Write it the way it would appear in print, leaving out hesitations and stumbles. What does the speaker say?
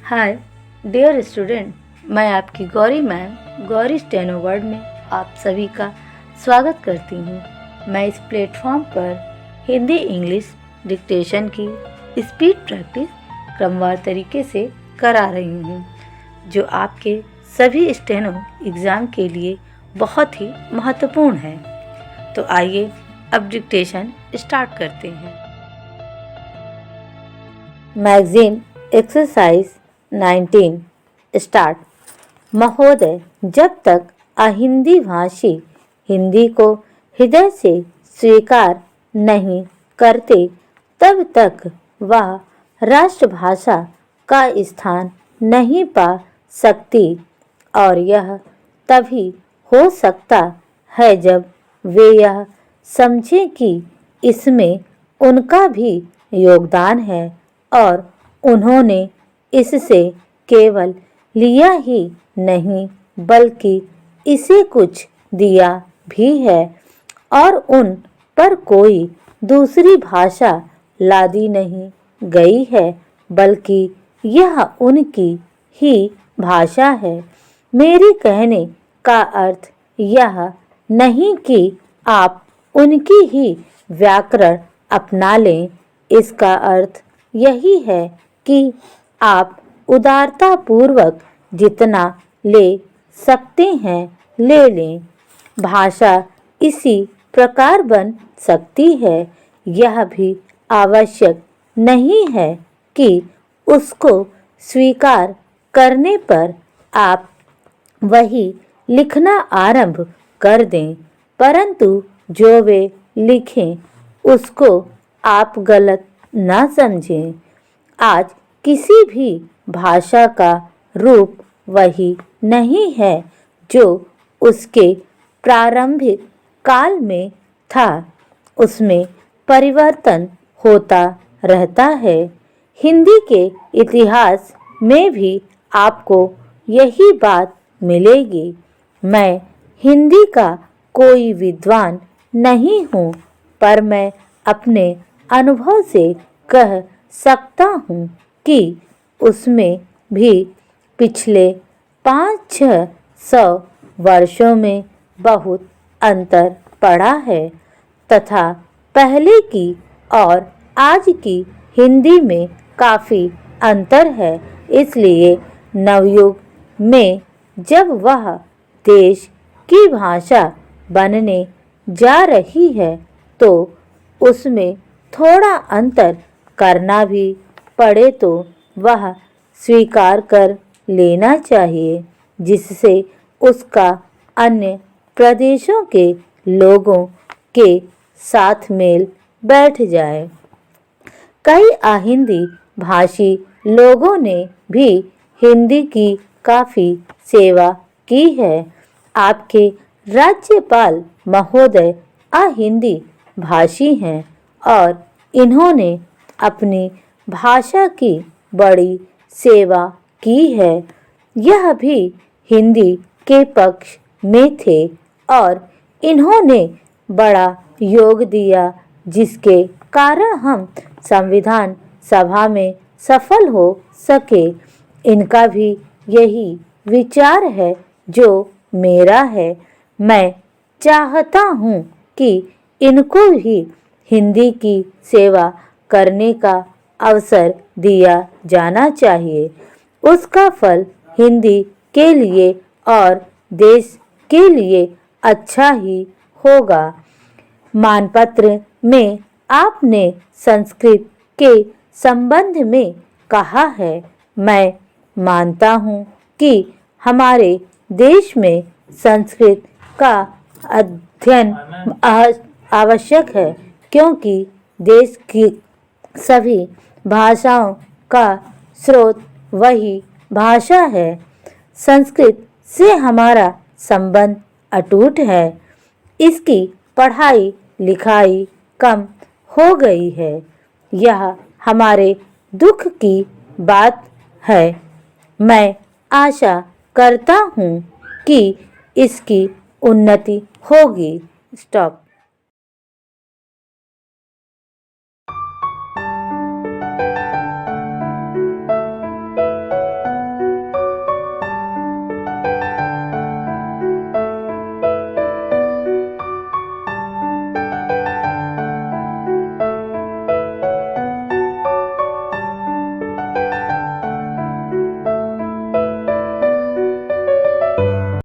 Hi dear student, मैं आपकी Gauri ma'am Gauri steno word में आप सभी का स्वागत करती हूँ। मैं इस प्लेटफॉर्म पर हिंदी इंग्लिश डिक्टेशन की स्पीड प्रैक्टिस क्रमवार तरीके से करा रही हूँ, जो आपके सभी स्टेनो एग्ज़ाम के लिए बहुत ही महत्वपूर्ण है। तो आइए अब डिक्टेशन स्टार्ट करते हैं। Magazine exercise 19 start. महोदय, जब तक अहिंदी भाषी हिंदी को हृदय से स्वीकार नहीं करते तब तक वह राष्ट्रभाषा का स्थान नहीं पा सकती, और यह तभी हो सकता है जब वे यह समझें कि इसमें उनका भी योगदान है और उन्होंने इससे केवल लिया ही नहीं बल्कि इसे कुछ दिया भी है, और उन पर कोई दूसरी भाषा लादी नहीं गई है, बल्कि यह उनकी ही भाषा है। मेरी कहने का अर्थ यह नहीं कि आप उनकी ही व्याकरण अपना लें। इसका अर्थ यही है कि आप उदारता पूर्वक जितना ले सकते हैं ले लें। भाषा इसी प्रकार बन सकती है। यह भी आवश्यक नहीं है कि उसको स्वीकार करने पर आप वही लिखना आरंभ कर दें, परंतु जो वे लिखें उसको आप गलत ना समझें। आज किसी भी भाषा का रूप वही नहीं है जो उसके प्रारंभिक काल में था। उसमें परिवर्तन होता रहता है। हिंदी के इतिहास में भी आपको यही बात मिलेगी। मैं हिंदी का कोई विद्वान नहीं हूँ, पर मैं अपने अनुभव से कह सकता हूँ कि उसमें भी पिछले 500-600 वर्षों में बहुत अंतर पड़ा है, तथा पहले की और आज की हिंदी में काफ़ी अंतर है। इसलिए नवयुग में जब वह देश की भाषा बनने जा रही है तो उसमें थोड़ा अंतर करना भी पड़े तो वह स्वीकार कर लेना चाहिए, जिससे उसका अन्य प्रदेशों के लोगों के साथ मेल बैठ जाए। कई अहिंदी भाषी लोगों ने भी हिंदी की काफ़ी सेवा की है। आपके राज्यपाल महोदय अहिंदी भाषी हैं और इन्होंने अपनी भाषा की बड़ी सेवा की है। यह भी हिंदी के पक्ष में थे और इन्होंने बड़ा योग दिया, जिसके कारण हम संविधान सभा में सफल हो सके। इनका भी यही विचार है जो मेरा है। मैं चाहता हूँ कि इनको भी हिंदी की सेवा करने का अवसर दिया जाना चाहिए। उसका फल हिंदी के लिए और देश के लिए अच्छा ही होगा। मानपत्र में आपने संस्कृत के संबंध में कहा है। मैं मानता हूँ कि हमारे देश में संस्कृत का अध्ययन आवश्यक है, क्योंकि देश की सभी भाषाओं का स्रोत वही भाषा है। संस्कृत से हमारा संबंध अटूट है। इसकी पढ़ाई लिखाई कम हो गई है। यह हमारे दुख की बात है। मैं आशा करता हूँ कि इसकी उन्नति होगी। स्टॉप।